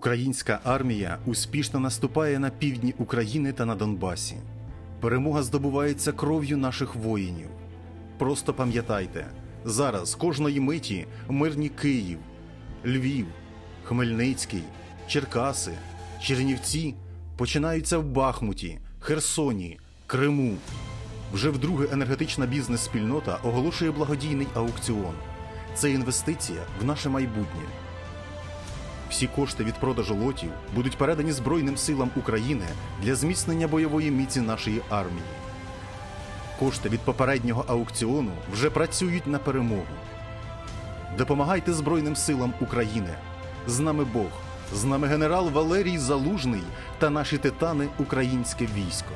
Українська армія успішно наступає на півдні України та на Донбасі. Перемога здобувається кров'ю наших воїнів. Просто пам'ятайте, зараз кожної миті мирні Київ, Львів, Хмельницький, Черкаси, Чернівці починаються в Бахмуті, Херсоні, Криму. Вже вдруге енергетична бізнес-спільнота оголошує благодійний аукціон. Це інвестиція в наше майбутнє. Всі кошти від продажу лотів будуть передані Збройним силам України для зміцнення бойової міці нашої армії. Кошти від попереднього аукціону вже працюють на перемогу. Допомагайте Збройним силам України. З нами Бог, з нами генерал Валерій Залужний та наші титани українське військо.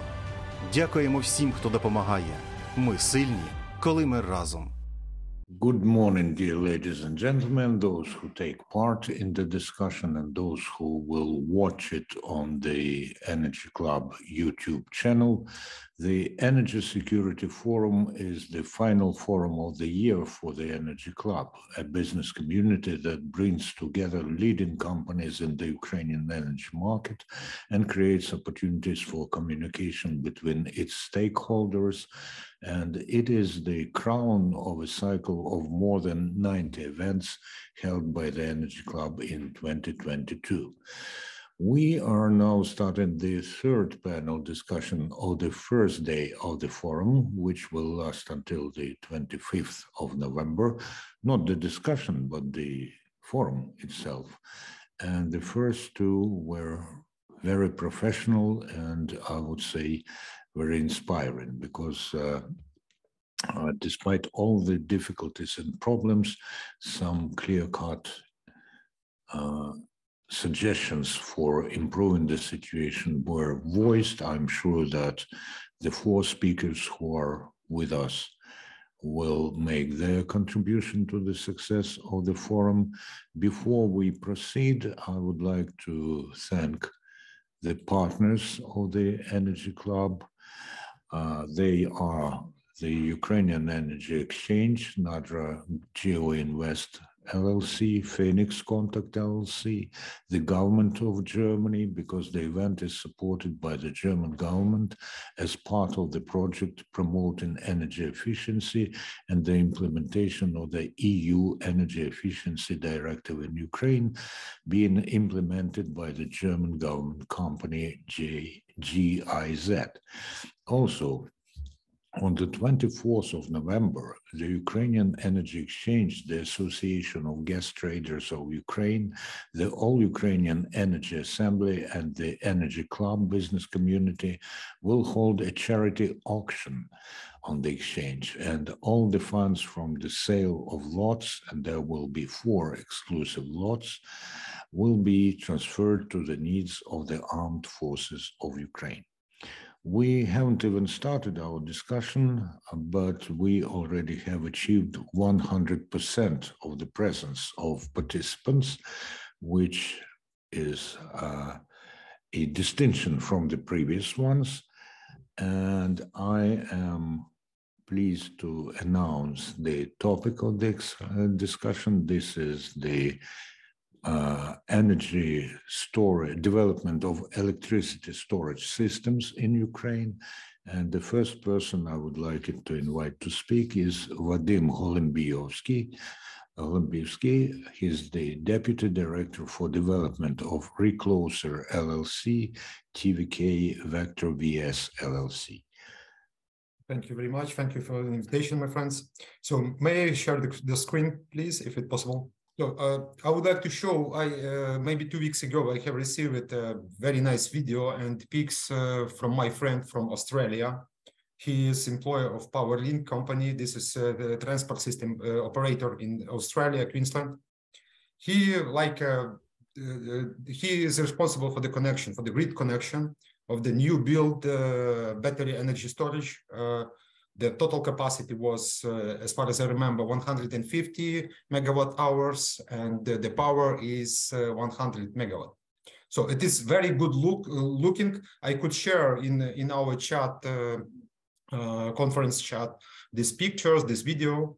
Дякуємо всім, хто допомагає. Ми сильні, коли ми разом. Good morning, dear ladies and gentlemen, those who take part in the discussion and those who will watch it on the Energy Club YouTube channel. The Energy Security Forum is the final forum of the year for the Energy Club, a business community that brings together leading companies in the Ukrainian energy market and creates opportunities for communication between its stakeholders. And it is the crown of a cycle of more than 90 events held by the Energy Club in 2022. We are now starting the third panel discussion of the first day of the forum, which will last until the 25th of November. Not the discussion, but the forum itself. And the first two were very professional and I would say very inspiring because despite all the difficulties and problems, some clear-cut suggestions for improving the situation were voiced. I'm sure that the four speakers who are with us will make their contribution to the success of the forum. Before we proceed, I would like to thank the partners of the Energy Club. They are the Ukrainian Energy Exchange, Nadra Geo Invest LLC, Phoenix Contact LLC, the government of Germany, because the event is supported by the German government as part of the project promoting energy efficiency and the implementation of the EU Energy Efficiency Directive in Ukraine being implemented by the German government company GIZ. Also, on the 24th of November, the Ukrainian Energy Exchange, the Association of Gas Traders of Ukraine, the All-Ukrainian Energy Assembly, and the Energy Club business community will hold a charity auction on the exchange, and all the funds from the sale of lots, and there will be 4 exclusive lots, will be transferred to the needs of the armed forces of Ukraine. We haven't even started our discussion, but we already have achieved 100% of the presence of participants, which is a distinction from the previous ones. And I am pleased to announce the topic of this discussion. This is the energy storage, development of electricity storage systems in Ukraine. And the first person I would like to invite to speak is Vadym Golembivskyi. He's the Deputy Director for Development of Rekloser LLC, TVK Vector VS LLC. Thank you very much. Thank you for the invitation, my friends. So may I share the screen, please, if it's possible? So I would like to show, maybe 2 weeks ago, I have received a very nice video and pics from my friend from Australia. He is employer of PowerLink company. This is the transport system operator in Australia, Queensland. He is responsible for the connection, for the grid connection of the new build battery energy storage. The total capacity was, as far as I remember, 150 megawatt hours, and the power is 100 megawatt. So it is very good looking. I could share in our chat, conference chat, these pictures, this video.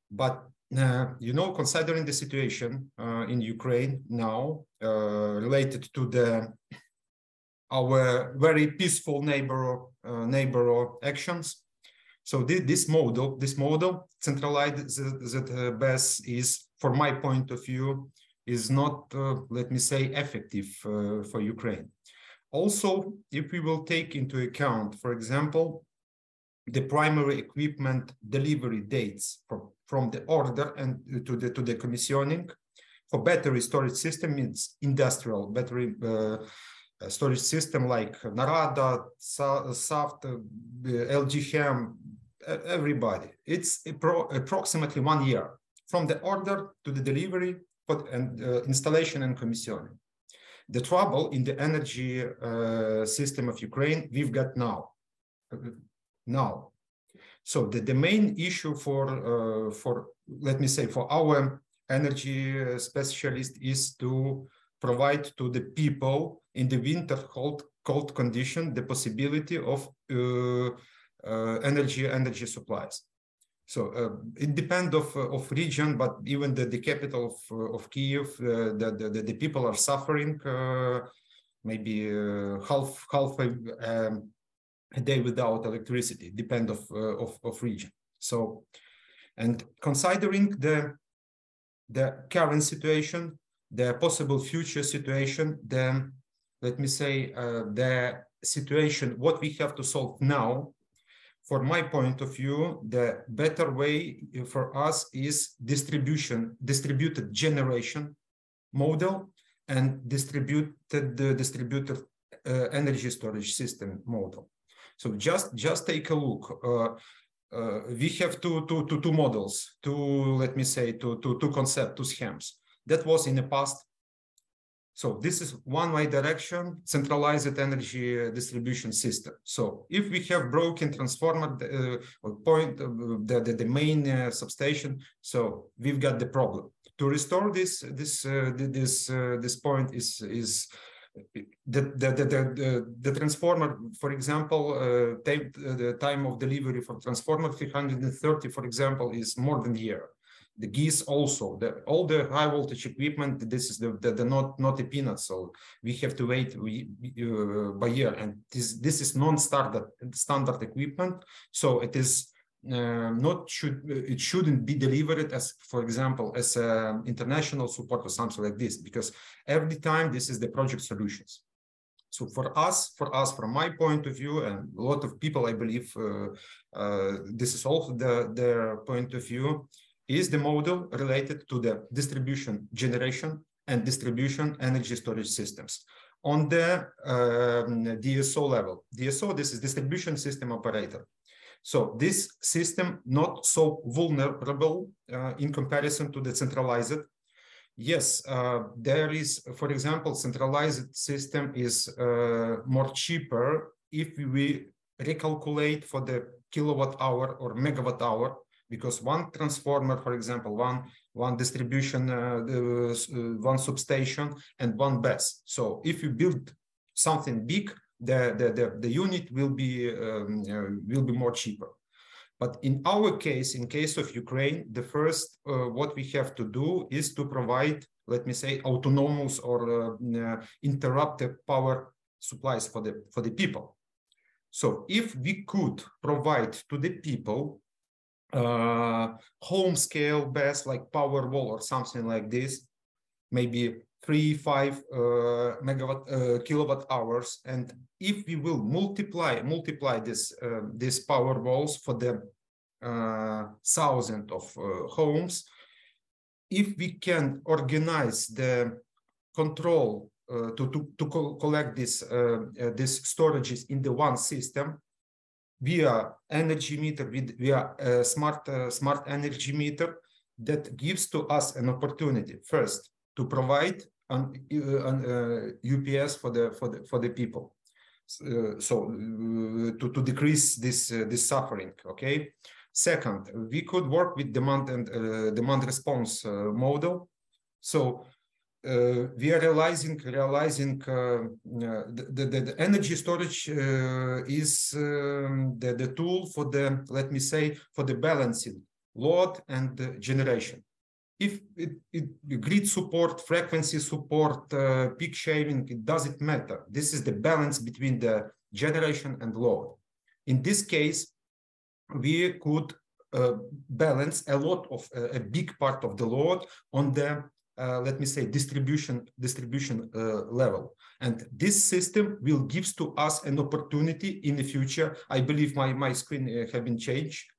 But you know, considering the situation in Ukraine now, related to our very peaceful neighbor actions. So this model centralized BES is, from my point of view, is not, let me say, effective for Ukraine. Also, if we will take into account, for example, the primary equipment delivery dates from the order and to the commissioning for battery storage system, it's industrial battery storage system like Narada, Saft, LG Chem, everybody. It's approximately 1 year from the order to the delivery and installation and commissioning. The trouble in the energy system of Ukraine we've got now. So the main issue for let me say, for our energy specialist is to provide to the people in the winter cold condition the possibility of energy supplies. So it depends of region, but even the capital of Kyiv, the people are suffering maybe half a day without electricity, depend of region. So, and considering the current situation, the possible future situation, then let me say the situation what we have to solve now. From my point of view, the better way for us is distributed generation model and distributed energy storage system model. So just take a look. We have two models, let me say, two concepts, two schemes. That was in the past. So this is one-way direction, centralized energy distribution system. So if we have broken transformer point, the main substation, so we've got the problem. To restore this point is the transformer, for example, the time of delivery for transformer 330, for example, is more than a year. The geese also, all the high voltage equipment, this is not a peanut, so we have to wait by year, and this is non-standard equipment, so it is it shouldn't be delivered as, for example, as international support or something like this, because every time this is the project solutions. So for us, from my point of view, and a lot of people, I believe, this is also their point of view, is the model related to the distribution generation and distribution energy storage systems. On the DSO level, DSO, this is distribution system operator. So this system not so vulnerable in comparison to the centralized. Yes, there is, for example, centralized system is more cheaper if we recalculate for the kilowatt hour or megawatt hour, because one transformer, for example, one distribution, one substation, and one BES. So if you build something big, the unit will be more cheaper. But in our case, in case of Ukraine, the first what we have to do is to provide, let me say, autonomous or interrupted power supplies for the people. So if we could provide to the people home scale BES like Powerwall or something like this, maybe 3-5 kilowatt hours, and if we will multiply this Powerwalls for the thousand of homes, if we can organize the control to collect these storages in the one system via energy meter, via smart energy meter, that gives to us an opportunity first to provide an UPS for the people, so to decrease this suffering. Okay. Second, we could work with demand and demand response model. So we are realizing the energy storage is the tool for the, let me say, for the balancing load, and generation. If grid support, frequency support, peak shaving, it doesn't matter. This is the balance between the generation and load. In this case, we could balance a lot of a big part of the load on the let me say distribution level, and this system will give to us an opportunity in the future. I believe my screen have been changed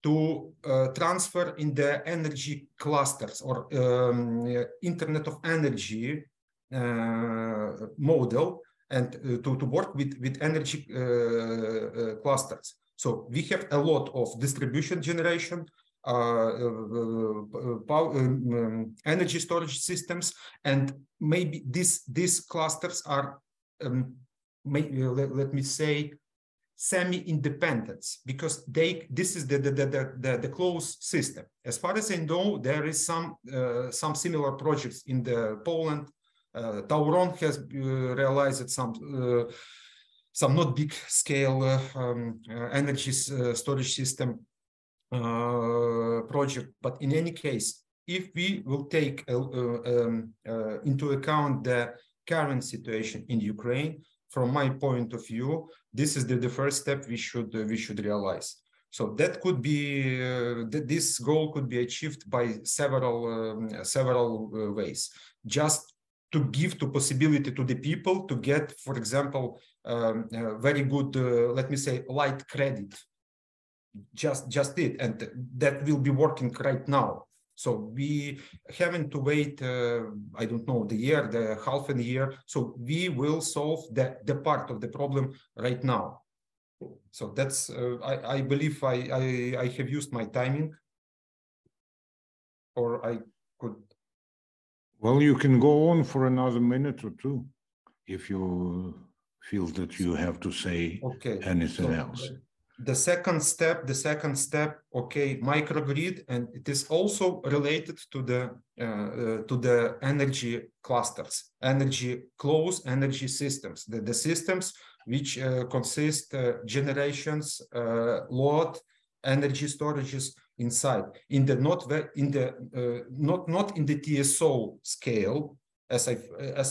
to transfer in the energy clusters or Internet of Energy model, and to work with energy clusters. So we have a lot of distribution generation, energy storage systems, and maybe these clusters are, let me say, semi-independent, because this is the closed system. As far as I know, there is some similar projects in Poland. Tauron has realized some not big scale energy storage system project, but in any case, if we will take into account the current situation in Ukraine, from my point of view, this is the first step we should realize. So that could be this goal could be achieved by several ways. Just to give the possibility to the people to get, for example, very good, let me say, light credit. Just it, and that will be working right now. So we haven't to wait, I don't know, the half a year. So we will solve the part of the problem right now. So that's, I believe I have used my timing, or I could. Well, you can go on for another minute or two if you feel that you have to say anything else. The second step, okay, microgrid, and it is also related to the energy clusters, closed energy systems, the systems which consist generations, load, energy storages inside. Not in the TSO scale. As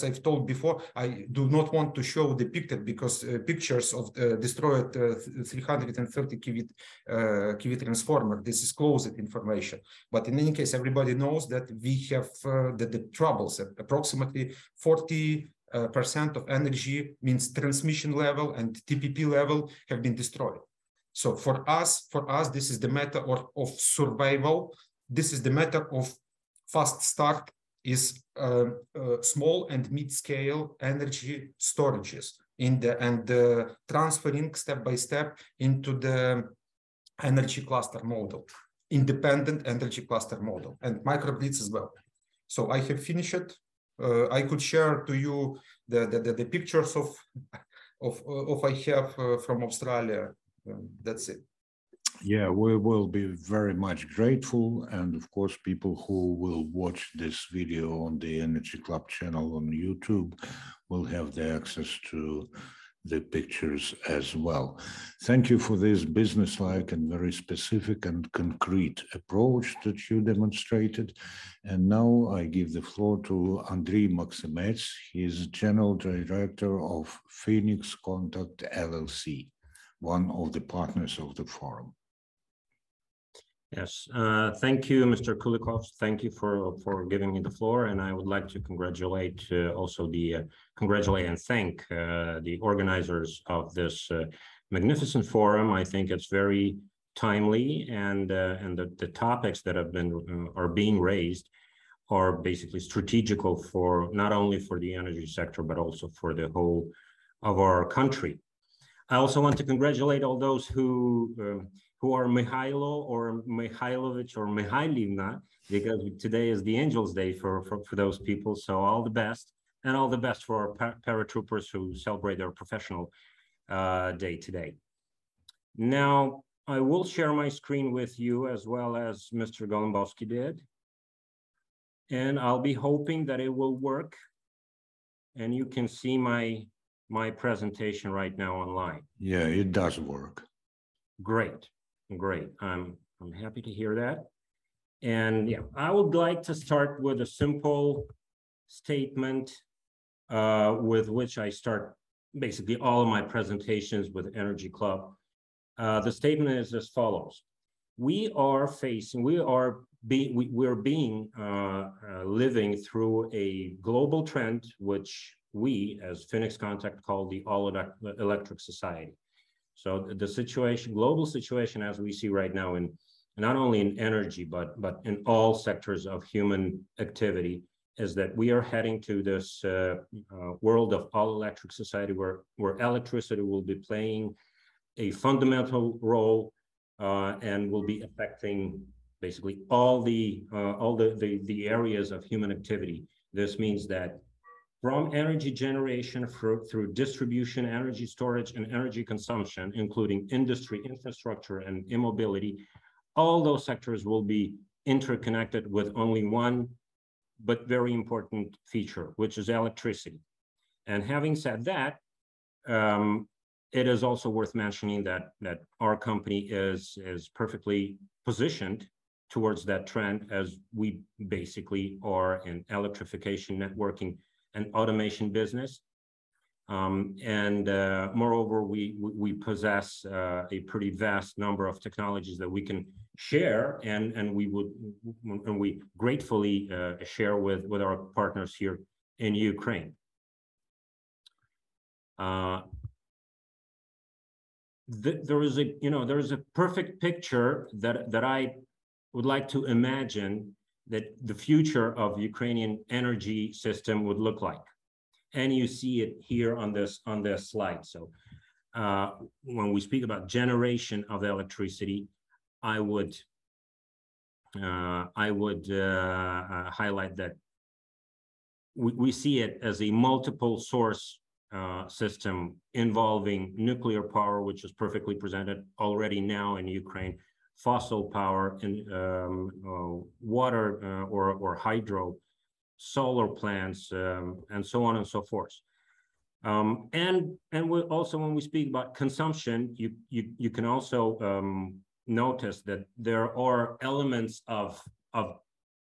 I've told before, I do not want to show depicted because pictures of destroyed 330 kV transformer. This is closed information. But in any case, everybody knows that we have the troubles. Approximately 40% of energy, means transmission level and TPP level, have been destroyed. So for us, this is the matter of survival. This is the matter of fast start. Is small and mid-scale energy storages and transferring step by step into the energy cluster model, independent energy cluster model, and microgrids as well. So I have finished it. I could share to you the pictures of I have from Australia. That's it. Yeah, we will be very much grateful. And of course, people who will watch this video on the Energy Club channel on YouTube will have the access to the pictures as well. Thank you for this businesslike and very specific and concrete approach that you demonstrated. And now I give the floor to Andriy Maksimets. He is General Director of Phoenix Contact LLC, one of the partners of the forum. Yes, thank you, Mr. Kulykov. Thank you for giving me the floor, and I would like to congratulate congratulate and thank the organizers of this magnificent forum. I think it's very timely, and the topics that have been are being raised are basically strategical for not only for the energy sector but also for the whole of our country. I also want to congratulate all those who are Mihailo or Mihailovich or Mihailivna, because today is the Angels Day for those people. So all the best, and all the best for our paratroopers who celebrate their professional day today. Now, I will share my screen with you as well as Mr. Golembivskyi did. And I'll be hoping that it will work. And you can see my presentation right now online. Yeah, it does work. Great. Great. I'm happy to hear that. And yeah, I would like to start with a simple statement with which I start basically all of my presentations with Energy Club. The statement is as follows. We're living through a global trend, which we as Phoenix Contact call the all-electric society. So the situation, global situation as we see right now in not only in energy, but in all sectors of human activity, is that we are heading to this world of all-electric society where electricity will be playing a fundamental role and will be affecting basically all the areas of human activity. This means that from energy generation through distribution, energy storage, and energy consumption, including industry, infrastructure, and immobility, all those sectors will be interconnected with only one but very important feature, which is electricity. And having said that, it is also worth mentioning that our company is perfectly positioned towards that trend, as we basically are in electrification, networking, and automation business. Moreover, we possess a pretty vast number of technologies that we can share, and we gratefully share with our partners here in Ukraine. There is a perfect picture that I would like to imagine that the future of Ukrainian energy system would look like. And you see it here on this slide. So when we speak about generation of electricity, I would highlight that we see it as a multiple source system involving nuclear power, which is perfectly presented already now in Ukraine, fossil power, and water or hydro, solar plants, and so on and so forth. And we also, when we speak about consumption, you can also notice that there are elements of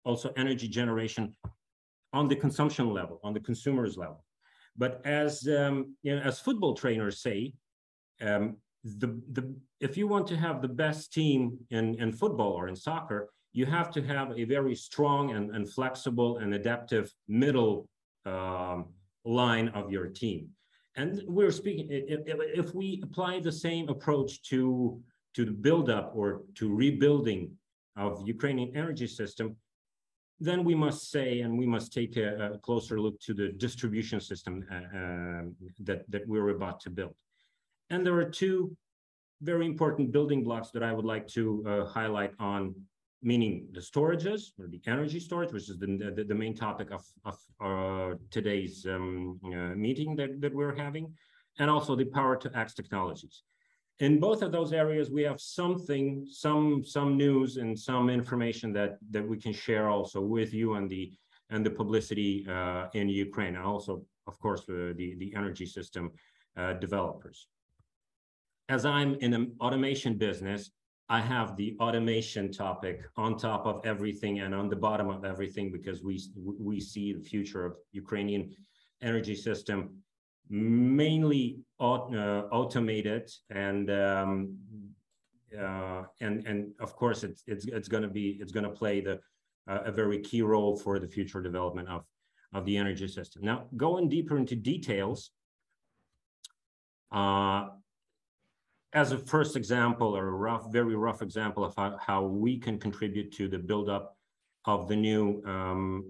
also energy generation on the consumption level, on the consumer's level. But as as football trainers say, if you want to have the best team in football or in soccer, you have to have a very strong and flexible and adaptive middle line of your team. And we're speaking, if we apply the same approach to the buildup or to rebuilding of Ukrainian energy system, then we must say, and we must take a closer look to the distribution system that we're about to build. And there are two very important building blocks that I would like to highlight on, meaning the storages, or the energy storage, which is the main topic of today's meeting that we're having, and also the power-to-X technologies. In both of those areas, we have some news and some information that we can share also with you and the publicity in Ukraine, and also, of course, the energy system developers. As I'm in an automation business, I have the automation topic on top of everything and on the bottom of everything, because we see the future of Ukrainian energy system mainly automated, and of course it's going to play a very key role for the future development of the energy system. Now, going deeper into details, as a first example, or a very rough example of how we can contribute to the buildup of the new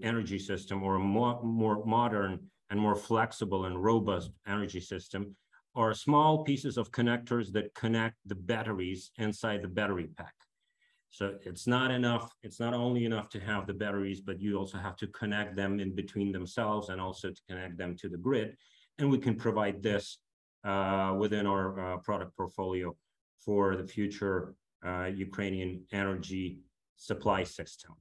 energy system, or a more modern and more flexible and robust energy system, are small pieces of connectors that connect the batteries inside the battery pack. So it's not only enough to have the batteries, but you also have to connect them in between themselves, and also to connect them to the grid. And we can provide this within our product portfolio for the future Ukrainian energy supply system.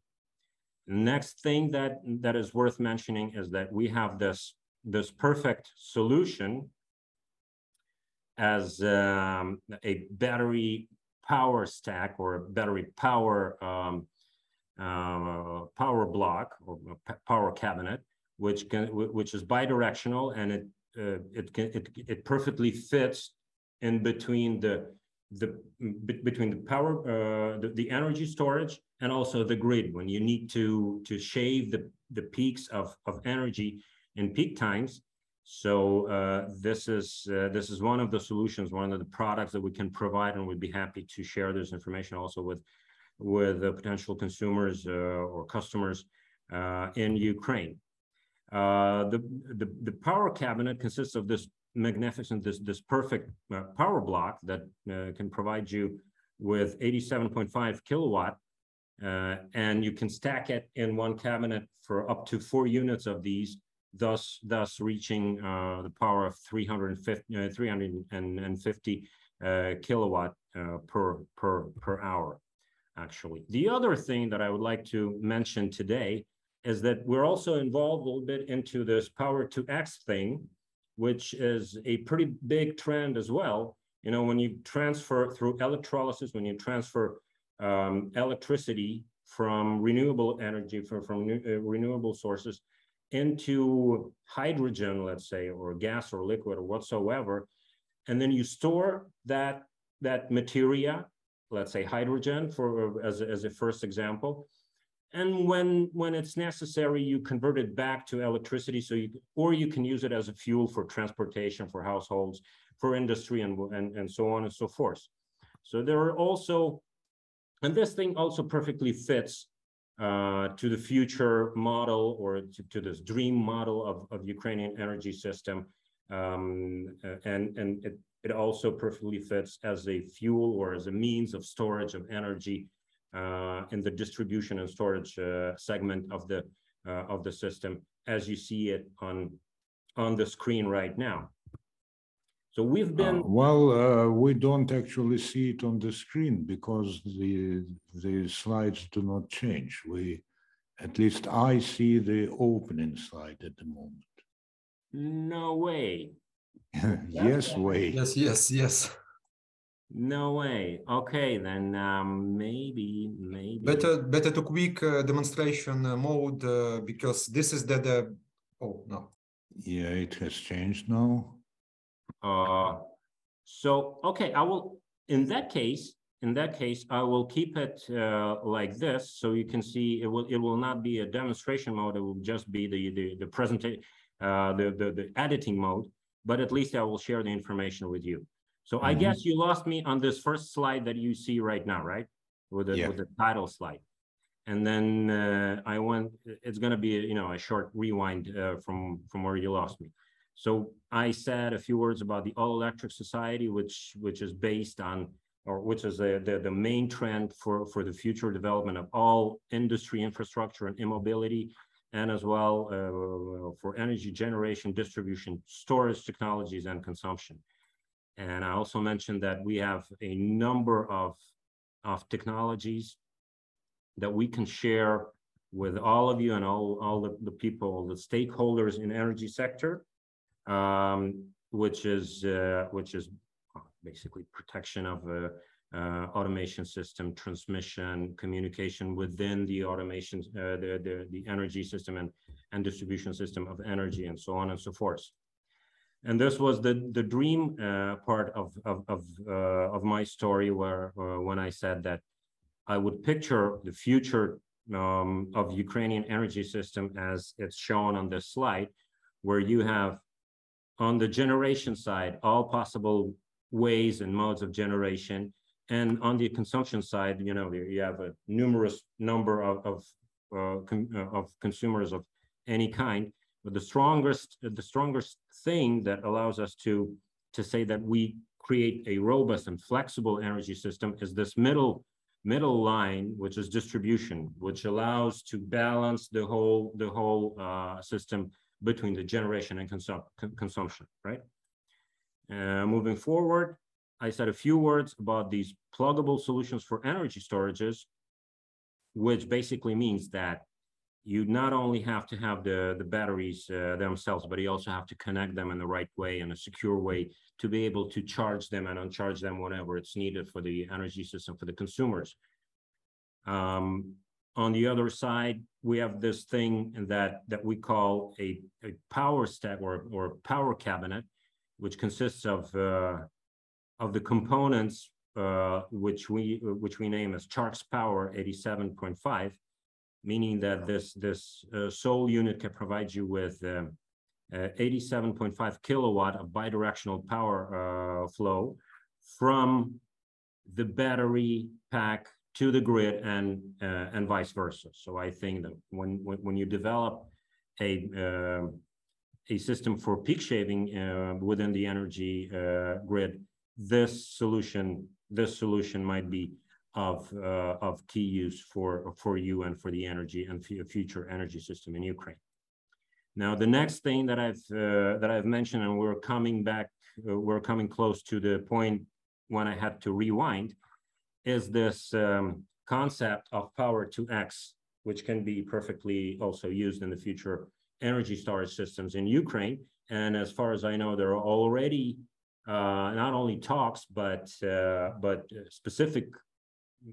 Next thing that is worth mentioning is that we have this perfect solution as a battery power stack or a battery power power block or power cabinet, which is bidirectional, and it perfectly fits in between the power the energy storage and also the grid when you need to shave the peaks of energy in peak times. So this is one of the solutions, one of the products that we can provide, and we'd be happy to share this information also with potential consumers or customers in Ukraine. The power cabinet consists of this magnificent, this perfect power block that can provide you with 87.5 kilowatt, and you can stack it in one cabinet for up to 4 units of these, thus reaching the power of 350 kilowatt per hour. Actually, the other thing that I would like to mention today is that we're also involved a little bit into this power to X thing, which is a pretty big trend as well. You know, when you transfer through electrolysis, when you transfer electricity from renewable energy, from renewable sources into hydrogen, let's say, or gas or liquid or whatsoever, and then you store that materia, let's say hydrogen, as a first example. And when it's necessary, you convert it back to electricity. So you can use it as a fuel for transportation, for households, for industry, and so on and so forth. So there are also, and this thing also perfectly fits to the future model, or to this dream model of Ukrainian energy system, and it also perfectly fits as a fuel or as a means of storage of energy in the distribution and storage segment of the system, as you see it on the screen right now. So we've been we don't actually see it on the screen because the slides do not change. At least I see the opening slide at the moment. No way. Yes way. Yes. No way. Okay, then maybe better to quick demonstration mode because this is the oh no. Yeah, it has changed now. So okay, I will in that case I will keep it like this, so you can see it will not be a demonstration mode. It will just be the presentation, the editing mode. But at least I will share the information with you. So I guess you lost me on this first slide that you see right now, right? With the title slide. And then it's going to be, a short rewind from where you lost me. So I said a few words about the all-electric society, which is based on, or which is the main trend for the future development of all industry infrastructure and immobility, and as well for energy generation, distribution, storage technologies, and consumption. And I also mentioned that we have a number of technologies that we can share with all of you and all the people, the stakeholders in energy sector, which is basically protection of automation system, transmission, communication within the automation, the energy system and distribution system of energy, and so on and so forth. And this was the dream part of my story, where when I said that I would picture the future of Ukrainian energy system as it's shown on this slide, where you have on the generation side all possible ways and modes of generation, and on the consumption side, you have a numerous number of consumers of any kind. But the strongest thing that allows us to say that we create a robust and flexible energy system is this middle line, which is distribution, which allows to balance the whole system between the generation and consumption, right? Moving forward, I said a few words about these pluggable solutions for energy storages, which basically means that you not only have to have the batteries themselves, but you also have to connect them in the right way, in a secure way, to be able to charge them and uncharge them whenever it's needed for the energy system, for the consumers. On the other side, we have this thing that we call a power stack or power cabinet, which consists of the components which we name as Charks Power 87.5, meaning that this sole unit can provide you with 87.5 kilowatt of bidirectional power flow from the battery pack to the grid and vice versa. So I think that when you develop a system for peak shaving within the energy grid, this solution might be of key use for you and for the energy and future energy system in Ukraine. Now, the next thing that I've mentioned, and we're coming close to the point when I had to rewind, is this concept of power to X, which can be perfectly also used in the future energy storage systems in Ukraine. And as far as I know, there are already not only talks, but specific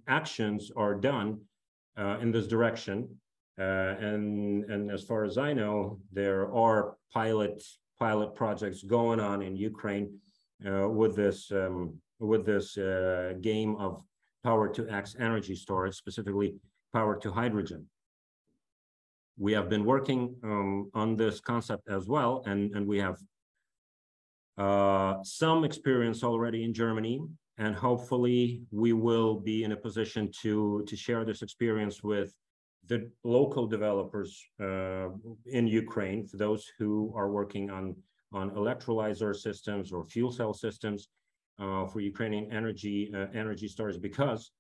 actions are done in this direction. And as far as I know, there are pilot projects going on in Ukraine with this game of power to X energy storage, specifically power to hydrogen. We have been working on this concept as well, and we have some experience already in Germany, and hopefully we will be in a position to share this experience with the local developers in Ukraine, for those who are working on electrolyzer systems or fuel cell systems for Ukrainian energy storage, because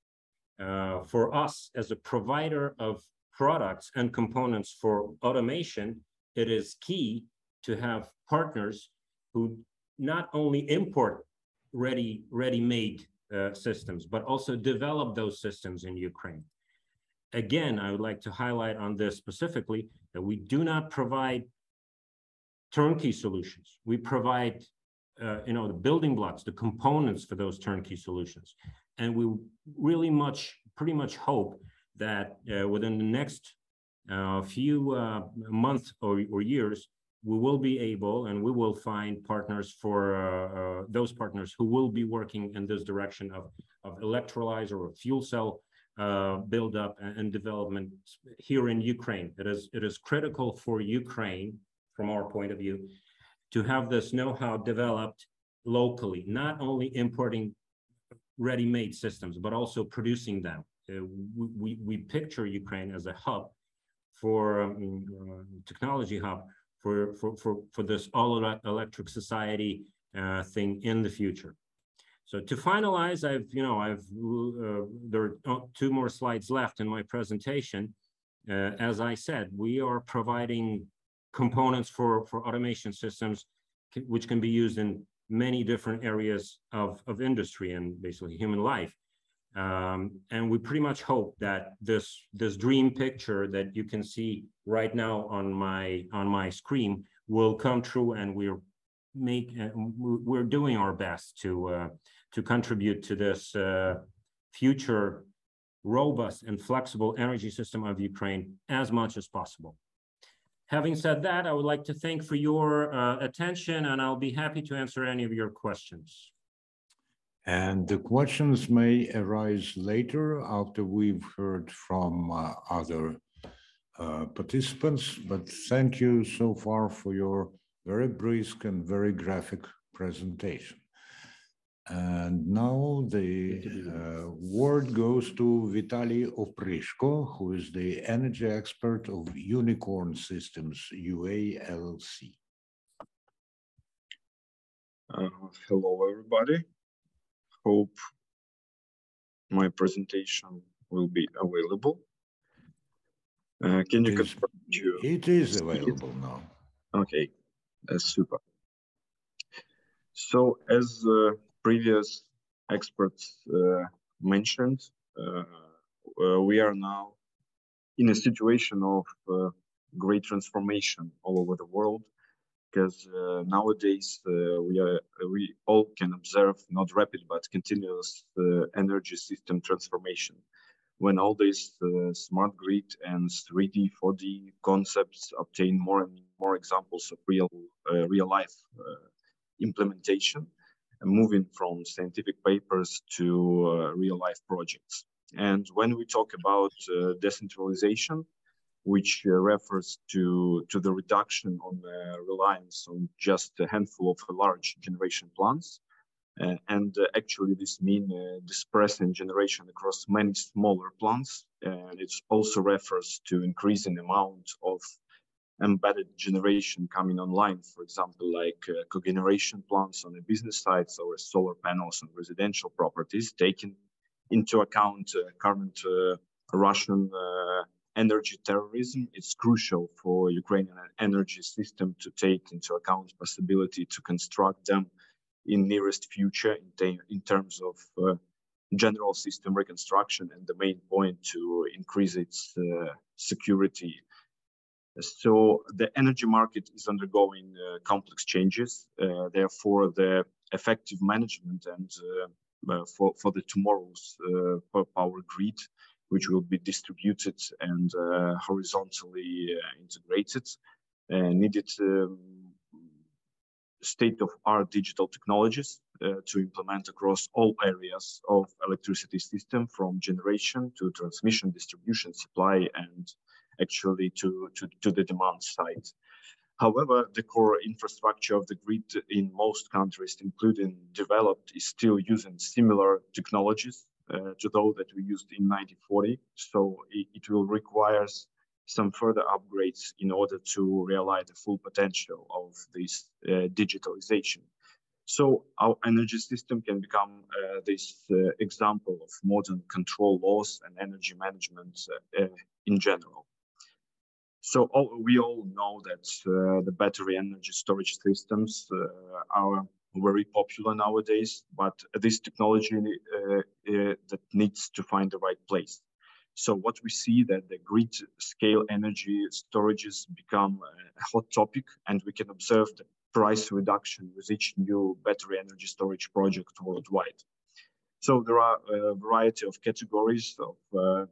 for us as a provider of products and components for automation, it is key to have partners who not only import ready-made systems, but also develop those systems in Ukraine. Again, I would like to highlight on this specifically that we do not provide turnkey solutions. We provide the building blocks, the components for those turnkey solutions. And we really pretty much hope that within the next few months or years, we will be able and we will find partners for those partners who will be working in this direction of electrolyzer or fuel cell build-up and development here in Ukraine. It is critical for Ukraine, from our point of view, to have this know-how developed locally, not only importing ready-made systems, but also producing them. We picture Ukraine as a hub for technology hub for this all-electric society thing in the future. So to finalize, there are two more slides left in my presentation. As I said, we are providing components for automation systems, which can be used in many different areas of industry and basically human life. And we pretty much hope that this dream picture that you can see right now on my screen will come true, and we're doing our best to contribute to this future robust and flexible energy system of Ukraine as much as possible. Having said that, I would like to thank for your attention, and I'll be happy to answer any of your questions. And the questions may arise later after we've heard from other participants, but thank you so far for your very brisk and very graphic presentation. And now the word goes to Vitaliy Opryshko, who is the energy expert of Unicorn Systems UA LLC. Hello, everybody. Hope my presentation will be available. Can you confirm? It is available now. Okay, super. So as previous experts mentioned, we are now in a situation of great transformation all over the world, because nowadays we all can observe not rapid but continuous energy system transformation. When all these smart grid and 3D, 4D concepts obtain more and more examples of real life implementation, moving from scientific papers to real life projects. And when we talk about decentralization, which refers to the reduction on reliance on just a handful of large generation plants, and actually this means dispersing generation across many smaller plants, and it also refers to increasing amount of embedded generation coming online, for example, like cogeneration plants on the business sites or solar panels on residential properties, taking into account current Russian energy terrorism. It's crucial for Ukrainian energy system to take into account possibility to construct them in nearest future in terms of general system reconstruction, and the main point to increase its security. So the energy market is undergoing complex changes. Therefore, the effective management and for the tomorrow's power grid, which will be distributed and horizontally integrated, needed state-of-art digital technologies to implement across all areas of electricity system, from generation to transmission, distribution, supply, and actually to the demand side. However, the core infrastructure of the grid in most countries, including developed, is still using similar technologies to those that we used in 1940. So it will require some further upgrades in order to realize the full potential of this digitalization. So our energy system can become this example of modern control laws and energy management in general. So we all know that the battery energy storage systems are very popular nowadays, but this technology that needs to find the right place. So what we see that the grid scale energy storages become a hot topic, and we can observe the price reduction with each new battery energy storage project worldwide. So there are a variety of categories of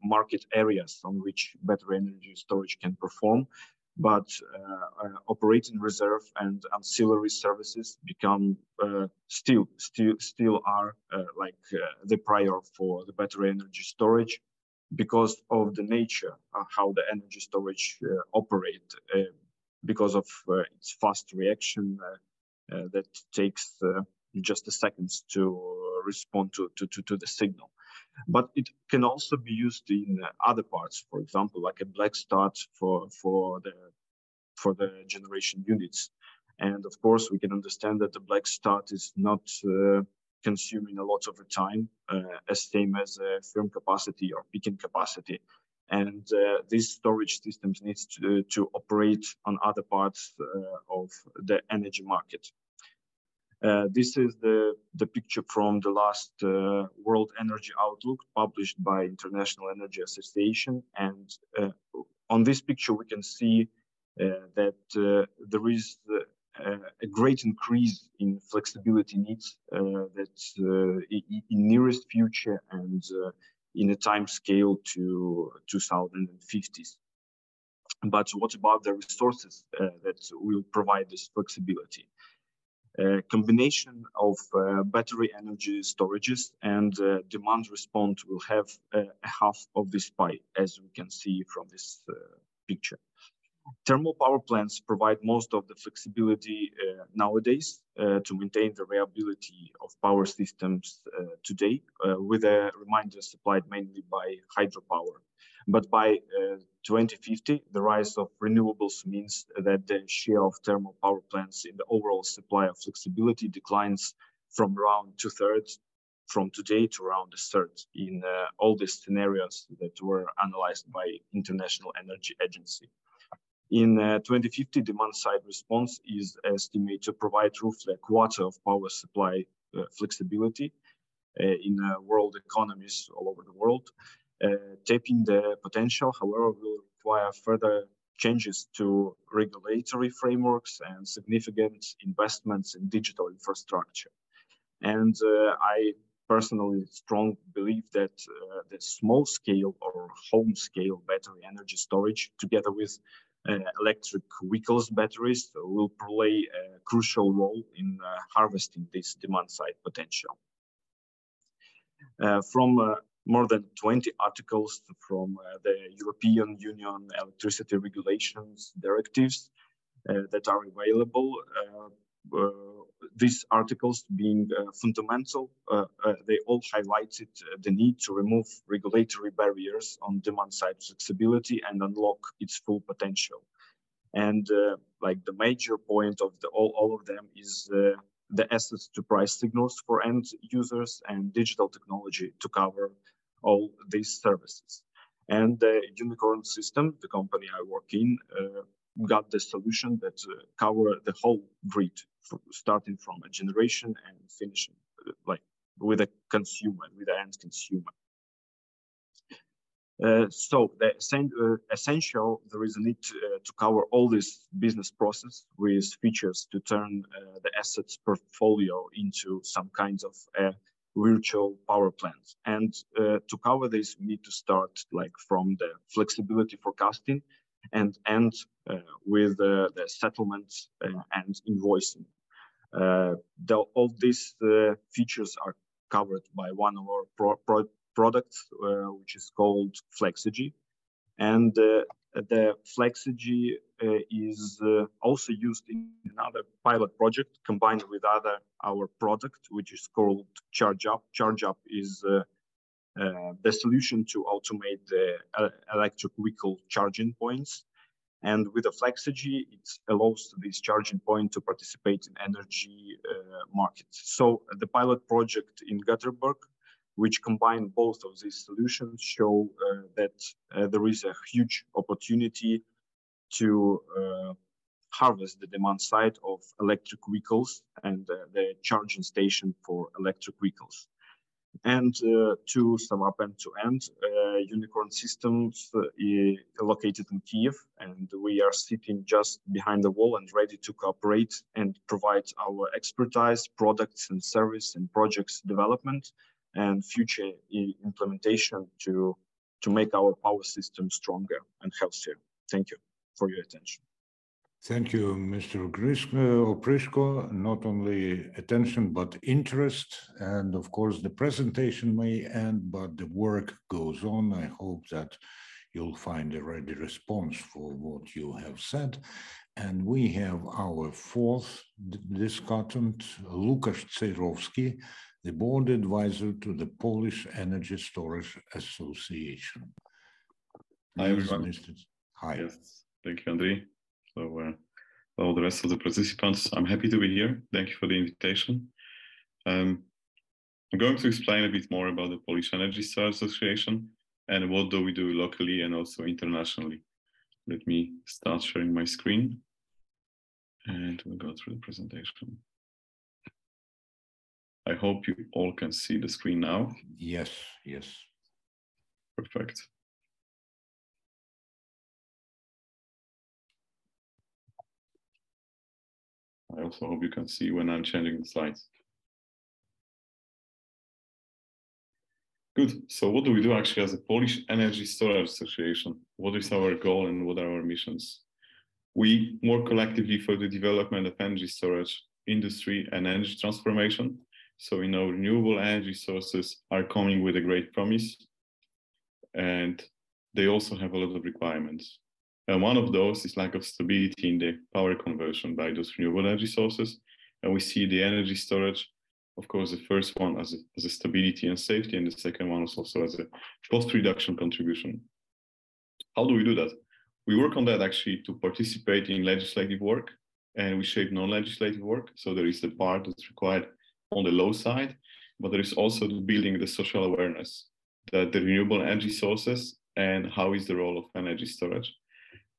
market areas on which battery energy storage can perform, but operating reserve and ancillary services become still are like the prior for the battery energy storage, because of the nature of how the energy storage operate, because of its fast reaction that takes just a seconds to respond to the signal. But it can also be used in other parts, for example, like a black start for the generation units. And of course, we can understand that the black start is not consuming a lot of the time, as same as firm capacity or peaking capacity. And these storage systems needs to operate on other parts of the energy market. This is the picture from the last World Energy Outlook published by International Energy Association. And on this picture, we can see that there is a great increase in flexibility needs that in nearest future and in a time scale to 2050s. But what about the resources that will provide this flexibility? Combination of battery energy storages and demand response will have half of this pie, as we can see from this picture. Thermal power plants provide most of the flexibility nowadays to maintain the reliability of power systems today, with a reminder supplied mainly by hydropower. But by 2050, the rise of renewables means that the share of thermal power plants in the overall supply of flexibility declines from around 2/3 from today to around 1/3 in all the scenarios that were analyzed by International Energy Agency. In 2050, demand side response is estimated to provide roughly a quarter of power supply flexibility. in world economies all over the world. Tapping the potential, however, will require further changes to regulatory frameworks and significant investments in digital infrastructure. And I personally strongly believe that the small-scale or home-scale battery energy storage, together with electric vehicles batteries, will play a crucial role in harvesting this demand-side potential. From more than 20 articles from the European Union electricity regulations directives that are available, these articles being fundamental, they all highlighted the need to remove regulatory barriers on demand-side flexibility and unlock its full potential. And like the major point of all of them is the access to price signals for end users and digital technology to cover all these services. And the Unicorn System, the company I work in, got the solution that cover the whole grid, starting from a generation and finishing like with a consumer, with the end consumer. So the essential, there is a need to cover all this business process with features to turn the assets portfolio into some kinds of virtual power plants. And to cover this, we need to start like from the flexibility forecasting and end with the settlements and invoicing. All these features are covered by one of our products, which is called FlexiG. And the FlexiG is also used in another pilot project combined with our product, which is called ChargeUp. ChargeUp is the solution to automate the electric vehicle charging points. And with the FlexiG, it allows this charging point to participate in energy markets. So the pilot project in Gothenburg, which combine both of these solutions, show that there is a huge opportunity to harvest the demand side of electric vehicles and the charging station for electric vehicles. And to sum up end to end, Unicorn Systems is located in Kiev, and we are sitting just behind the wall and ready to cooperate and provide our expertise, products and service and projects development and future implementation to make our power system stronger and healthier. Thank you for your attention. Thank you, Mr. Opryshko. Not only attention, but interest. And of course, the presentation may end, but the work goes on. I hope that you'll find a ready response for what you have said. And we have our fourth discussant, Lukasz Cejrowski, the board advisor to the Polish Energy Storage Association. Hi, everyone. Hi. Yes, thank you, Andriy. So, all the rest of the participants, I'm happy to be here. Thank you for the invitation. I'm going to explain a bit more about the Polish Energy Storage Association and what do we do locally and also internationally. Let me start sharing my screen and we'll go through the presentation. I hope you all can see the screen now. Yes, yes. Perfect. I also hope you can see when I'm changing the slides. Good. So what do we do actually as a Polish Energy Storage Association? What is our goal and what are our missions? We work collectively for the development of energy storage industry and energy transformation. So we know renewable energy sources are coming with a great promise, and they also have a lot of requirements. And one of those is lack of stability in the power conversion by those renewable energy sources. And we see the energy storage, of course, the first one as a stability and safety, and the second one is also as a cost reduction contribution. How do we do that? We work on that actually to participate in legislative work, and we shape non-legislative work. So there is the part that's required on the low side, but there is also the building the social awareness that the renewable energy sources and how is the role of energy storage.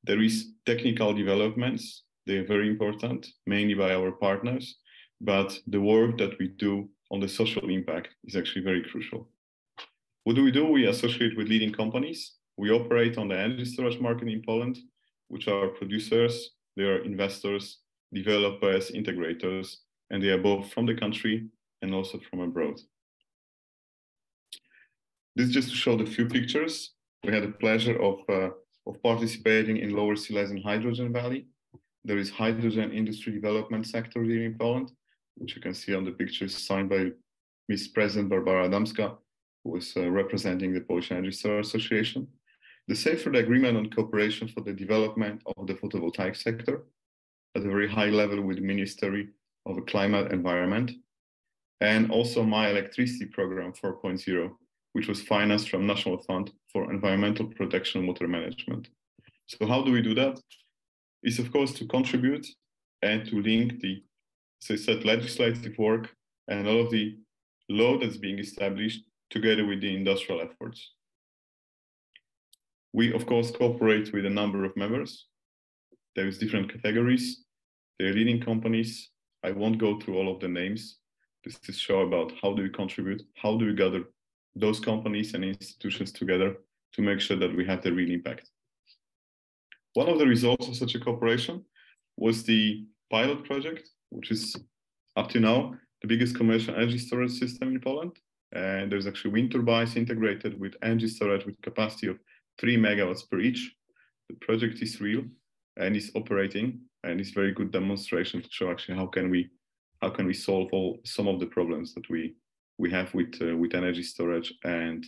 There is technical developments. They are very important, mainly by our partners, but the work that we do on the social impact is actually very crucial. What do? We associate with leading companies. We operate on the energy storage market in Poland, which are producers, they are investors, developers, integrators, and they are both from the country and also from abroad. This is just to show the few pictures. We had the pleasure of participating in Lower Silesian Hydrogen Valley. There is hydrogen industry development sector here in Poland, which you can see on the pictures signed by Miss President Barbara Adamska, who was representing the Polish Energy Storage Association. The Safer Agreement on Cooperation for the Development of the Photovoltaic Sector at a very high level with the Ministry of Climate Environment, and also My Electricity Program 4.0, which was financed from National Fund for Environmental Protection and Water Management. So how do we do that? It's of course to contribute and to link the, as I said, legislative work and all of the law that's being established together with the industrial efforts. We of course cooperate with a number of members. There is different categories. They're leading companies. I won't go through all of the names. This is show about how do we contribute, how do we gather those companies and institutions together to make sure that we have the real impact. One of the results of such a cooperation was the pilot project, which is up to now the biggest commercial energy storage system in Poland. And there's actually wind turbines integrated with energy storage with capacity of 3 megawatts per each. The project is real and is operating, and it's very good demonstration to show actually how can we solve some of the problems that we have with energy storage and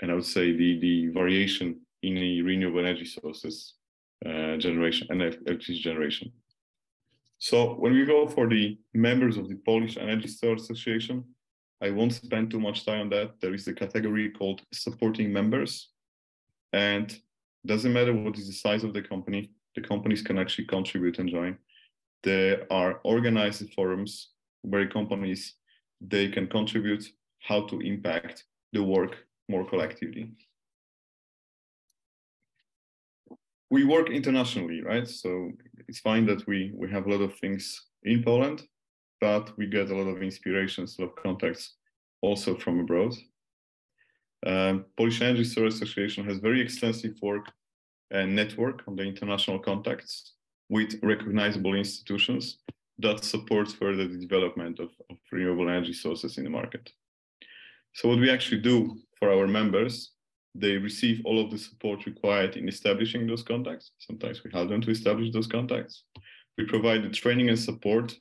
I would say the variation in the renewable energy sources generation and electricity generation. So when we go for the members of the Polish Energy Storage Association, I won't spend too much time on that. There is a category called supporting members, and doesn't matter what is the size of the companies can actually contribute and join. There are organized forums where companies, they can contribute how to impact the work more collectively. We work internationally, right? So it's fine that we have a lot of things in Poland, but we get a lot of inspirations, a lot of contacts also from abroad. Polish Energy Storage Association has very extensive work and network on the international contacts with recognizable institutions that support further the development of renewable energy sources in the market. So what we actually do for our members, they receive all of the support required in establishing those contacts. Sometimes we help them to establish those contacts. We provide the training and support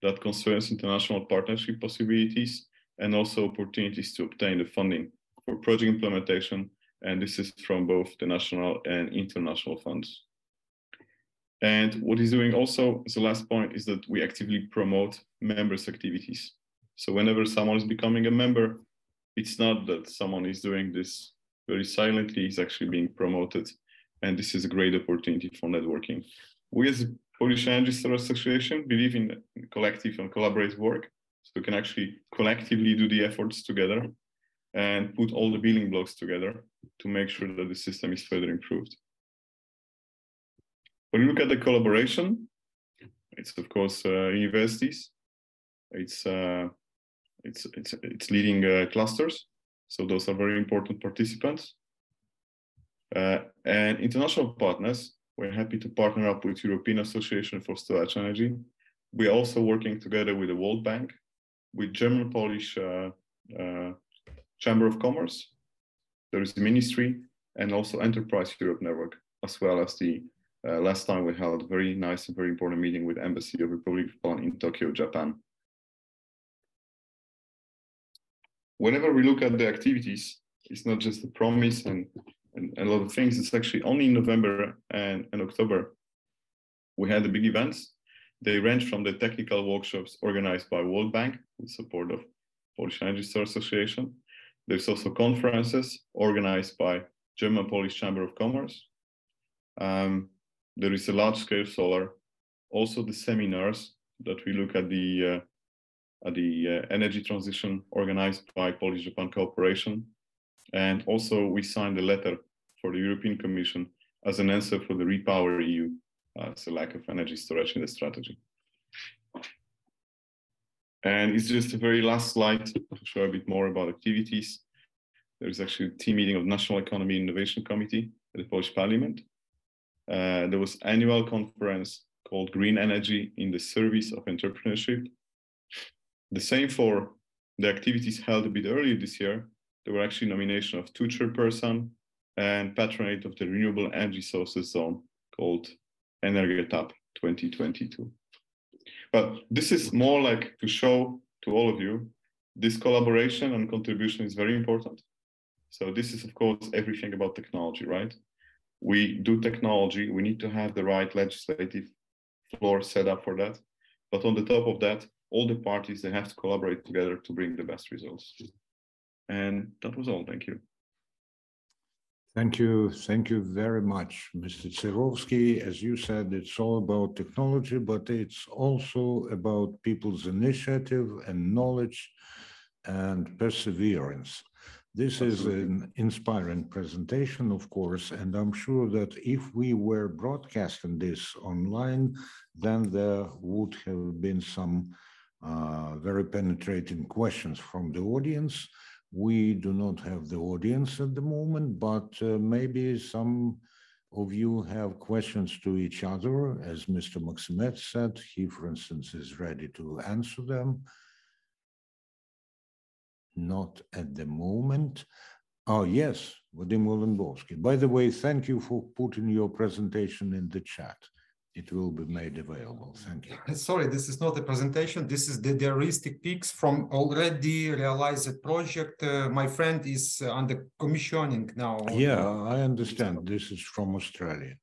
that concerns international partnership possibilities and also opportunities to obtain the funding for project implementation. And this is from both the national and international funds. And what he's doing also as the last point is that we actively promote members' activities. So whenever someone is becoming a member, it's not that someone is doing this very silently, it's actually being promoted. And this is a great opportunity for networking. We as a Polish Energy Storage Association believe in collective and collaborative work. So we can actually collectively do the efforts together and put all the building blocks together to make sure that the system is further improved. When you look at the collaboration, it's of course universities, it's leading clusters. So those are very important participants. And international partners, we're happy to partner up with European Association for Storage Energy. We're also working together with the World Bank, with German-Polish Chamber of Commerce. There is the Ministry and also Enterprise Europe Network, as well as the last time we held a very nice and very important meeting with Embassy of Republic of Poland in Tokyo, Japan. Whenever we look at the activities, it's not just the promise and a lot of things. It's actually only in November and October we had the big events. They range from the technical workshops organized by World Bank with support of Polish Energy Storage Association. There's also conferences organized by German-Polish Chamber of Commerce. There is a large-scale solar. Also the seminars that we look at the energy transition organized by Polish-Japan Cooperation. And also we signed a letter for the European Commission as an answer for the Repower EU, as a lack of energy storage in the strategy. And it's just a very last slide to show a bit more about activities. There's actually a team meeting of National Economy Innovation Committee at the Polish Parliament. There was annual conference called Green Energy in the Service of Entrepreneurship. The same for the activities held a bit earlier this year. There were actually nomination of 2 chairpersons and patronate of the Renewable Energy Sources Zone called Energetab 2022. But this is more like to show to all of you, this collaboration and contribution is very important. So this is, of course, everything about technology, right? We do technology, we need to have the right legislative floor set up for that. But on the top of that, all the parties, they have to collaborate together to bring the best results. And that was all, thank you. Thank you very much, Mr. Cejrowski. As you said, it's all about technology, but it's also about people's initiative and knowledge and perseverance. This is an inspiring presentation, of course, and I'm sure that if we were broadcasting this online, then there would have been some very penetrating questions from the audience. We do not have the audience at the moment, but maybe some of you have questions to each other. As Mr. Maksimets said, he, for instance, is ready to answer them. Not at the moment. Oh, yes, Vadym Golembivskyi. By the way, thank you for putting your presentation in the chat. It will be made available. Thank you. Sorry, this is not a presentation. This is the heuristic picks from already realized project. My friend is under commissioning now. Yeah, I understand. This is from Australia.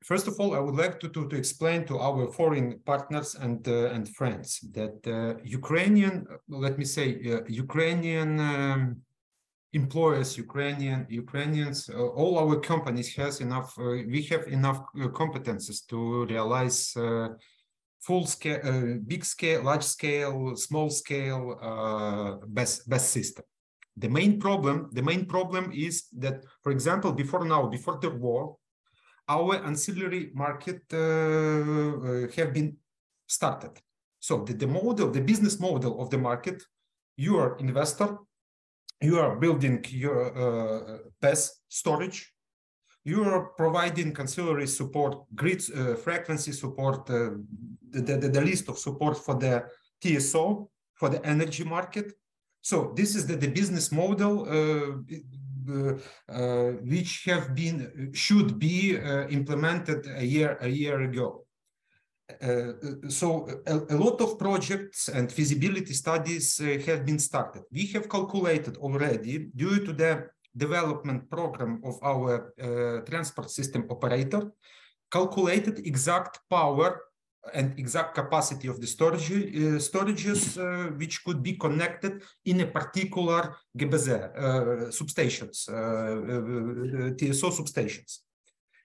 First of all, I would like to explain to our foreign partners and friends that Ukrainian, let me say, Ukrainian employers, Ukrainians, all our companies has enough. We have enough competences to realize full scale, big scale, large scale, small scale, best system. The main problem is that, for example, before the war, our ancillary market have been started. So the business model of the market, you are investor, you are building your BESS storage, you are providing ancillary support, grid frequency support, the list of support for the TSO, for the energy market. So this is the business model which should be implemented a year ago. So a lot of projects and feasibility studies have been started. We have calculated already, due to the development program of our transport system operator, calculated exact power and exact capacity of the storages which could be connected in a particular GBZ substations, TSO substations.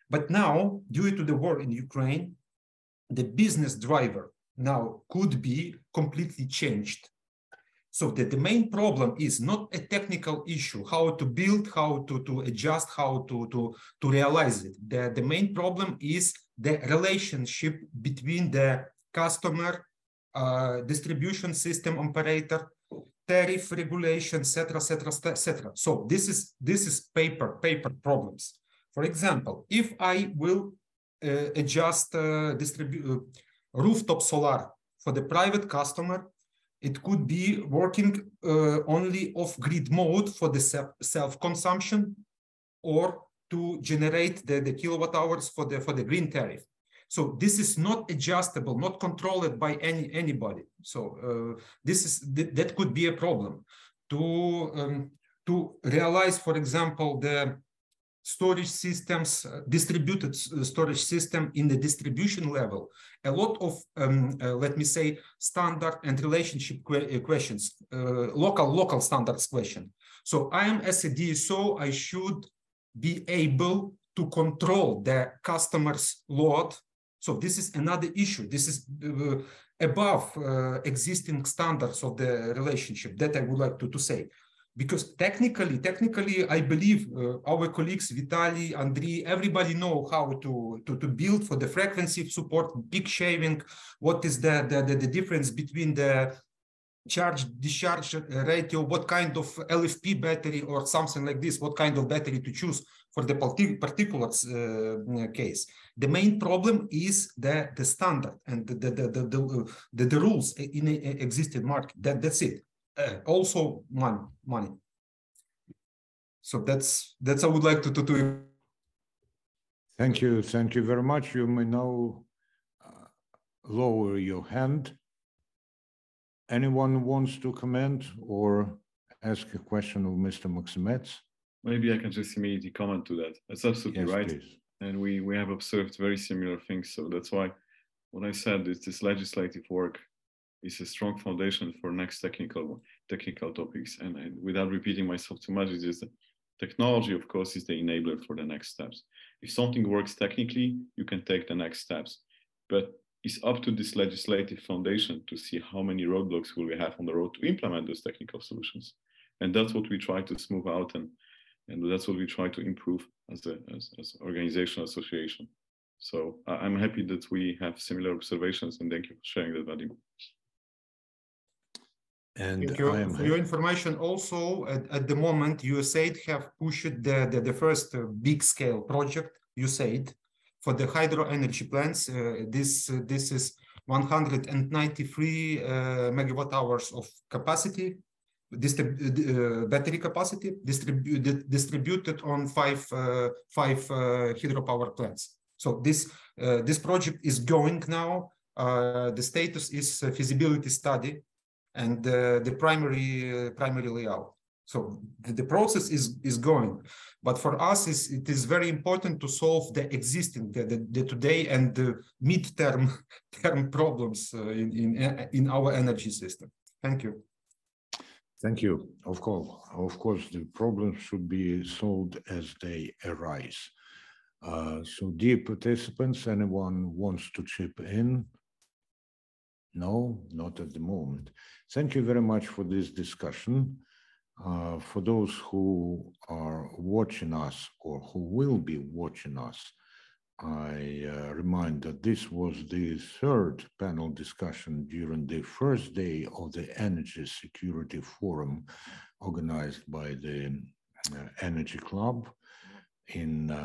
But now, due to the war in Ukraine, the business driver now could be completely changed. So that the main problem is not a technical issue, how to build, how to adjust, how to realize it. The main problem is the relationship between the customer, distribution system operator, tariff regulation, etc., etc., etc. So this is paper problems. For example, if I will adjust rooftop solar for the private customer, it could be working only off-grid mode for the self-consumption, or to generate the kilowatt hours for the green tariff. So this is not adjustable, not controlled by anybody. So that could be a problem. To realize, for example, the storage systems, distributed storage system in the distribution level, a lot of, let me say, standard and relationship questions, local standards question. So I am as a DSO, I should be able to control the customer's load. So this is another issue. This is above existing standards of the relationship that I would like to say. Because technically, I believe our colleagues, Vitaliy, Andriy, everybody know how to build for the frequency support, peak shaving, what is the difference between the charge-discharge ratio, what kind of LFP battery or something like this, what kind of battery to choose for the particular case. The main problem is the standard and the rules in an existing market. That's it. Also money. So that's I would like to. Thank you very much. You may now lower your hand. Anyone wants to comment or ask a question of Mr. Maksimets? Maybe I can just immediately comment to that. That's absolutely right. Please. And we have observed very similar things. So that's why what I said is this legislative work is a strong foundation for next technical topics. And without repeating myself too much, it's just that technology, of course, is the enabler for the next steps. If something works technically, you can take the next steps. But it's up to this legislative foundation to see how many roadblocks will we have on the road to implement those technical solutions. And that's what we try to smooth out, and that's what we try to improve as organizational association. So I'm happy that we have similar observations, and thank you for sharing that, Vadym. And for your information, also at the moment, USAID have pushed the first big scale project, USAID, for the hydro energy plants. This is 193 megawatt hours of capacity, battery capacity, distributed on five hydropower plants. So this project is going now. The status is a feasibility study and the primary layout. So the process is going, but for us it is very important to solve the existing, the today and the mid-term problems in our energy system. Thank you. Thank you. Of course, the problems should be solved as they arise. So, dear participants, anyone wants to chip in? No, not at the moment. Thank you very much for this discussion. For those who are watching us or who will be watching us, I remind that this was the third panel discussion during the first day of the Energy Security Forum organized by the Energy Club in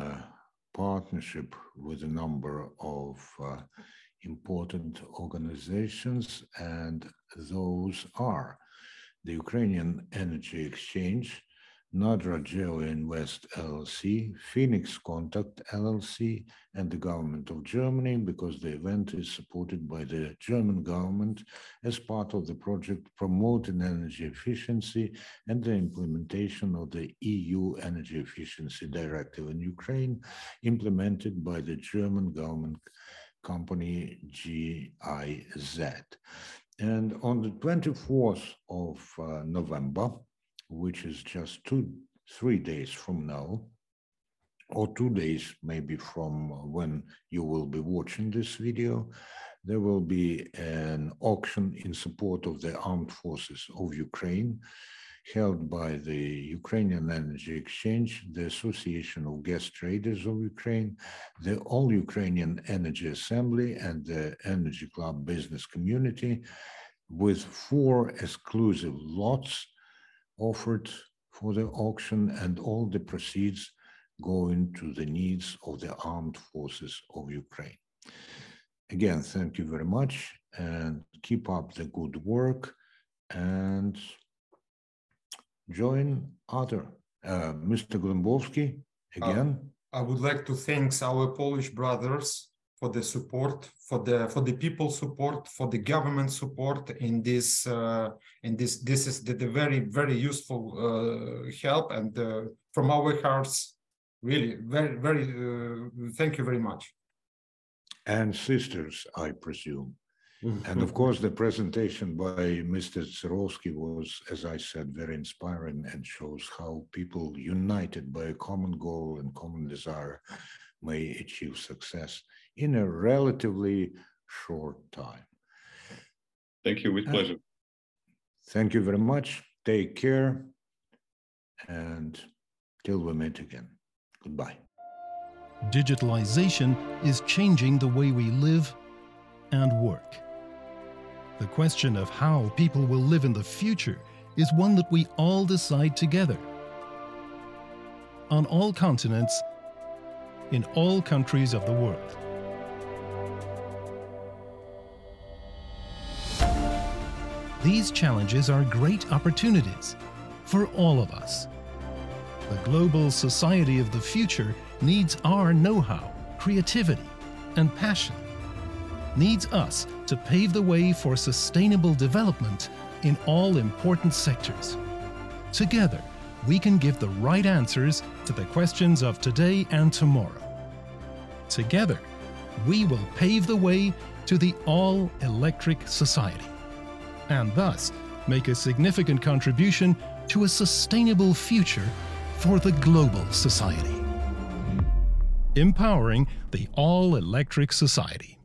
partnership with a number of important organizations, and those are the Ukrainian Energy Exchange, Nadra Geo Invest LLC, Phoenix Contact LLC, and the government of Germany, because the event is supported by the German government as part of the project promoting energy efficiency and the implementation of the EU Energy Efficiency Directive in Ukraine, implemented by the German government company GIZ. And on the 24th of November, which is just 3 days from now, or 2 days maybe from when you will be watching this video, there will be an auction in support of the armed forces of Ukraine, held by the Ukrainian Energy Exchange, the Association of Gas Traders of Ukraine, the All Ukrainian Energy Assembly, and the Energy Club Business Community, with 4 exclusive lots offered for the auction, and all the proceeds going to the needs of the armed forces of Ukraine. Again, thank you very much, and keep up the good work, and join other. Mr. Golembivskyi, again. I would like to thank our Polish brothers for the support, for the people support, for the government support in this. This is the very, very useful help, and from our hearts, really, very, very. Thank you very much. And sisters, I presume. And of course, the presentation by Mr. Cejrowski was, as I said, very inspiring and shows how people united by a common goal and common desire may achieve success in a relatively short time. Thank you, with pleasure. Thank you very much. Take care, and till we meet again. Goodbye. Digitalization is changing the way we live and work. The question of how people will live in the future is one that we all decide together. On all continents, in all countries of the world. These challenges are great opportunities for all of us. The global society of the future needs our know-how, creativity, and passion. Needs us to pave the way for sustainable development in all important sectors. Together, we can give the right answers to the questions of today and tomorrow. Together, we will pave the way to the all-electric society, and thus make a significant contribution to a sustainable future for the global society. Empowering the all-electric society.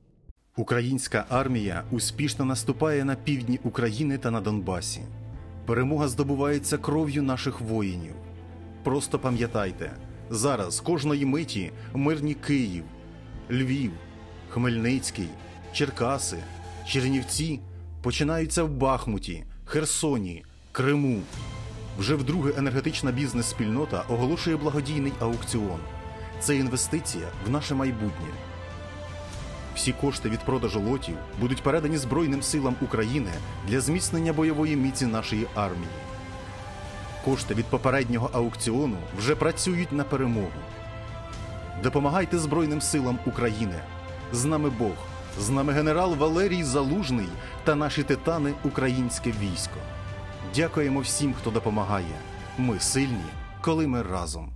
Українська армія успішно наступає на півдні України та на Донбасі. Перемога здобувається кров'ю наших воїнів. Просто пам'ятайте, зараз кожної миті мирні Київ, Львів, Хмельницький, Черкаси, Чернівці починаються в Бахмуті, Херсоні, Криму. Вже вдруге енергетична бізнес-спільнота оголошує благодійний аукціон. Це інвестиція в наше майбутнє. Всі кошти від продажу лотів будуть передані Збройним силам України для зміцнення бойової міці нашої армії. Кошти від попереднього аукціону вже працюють на перемогу. Допомагайте Збройним силам України. З нами Бог, з нами генерал Валерій Залужний та наші титани українське військо. Дякуємо всім, хто допомагає. Ми сильні, коли ми разом.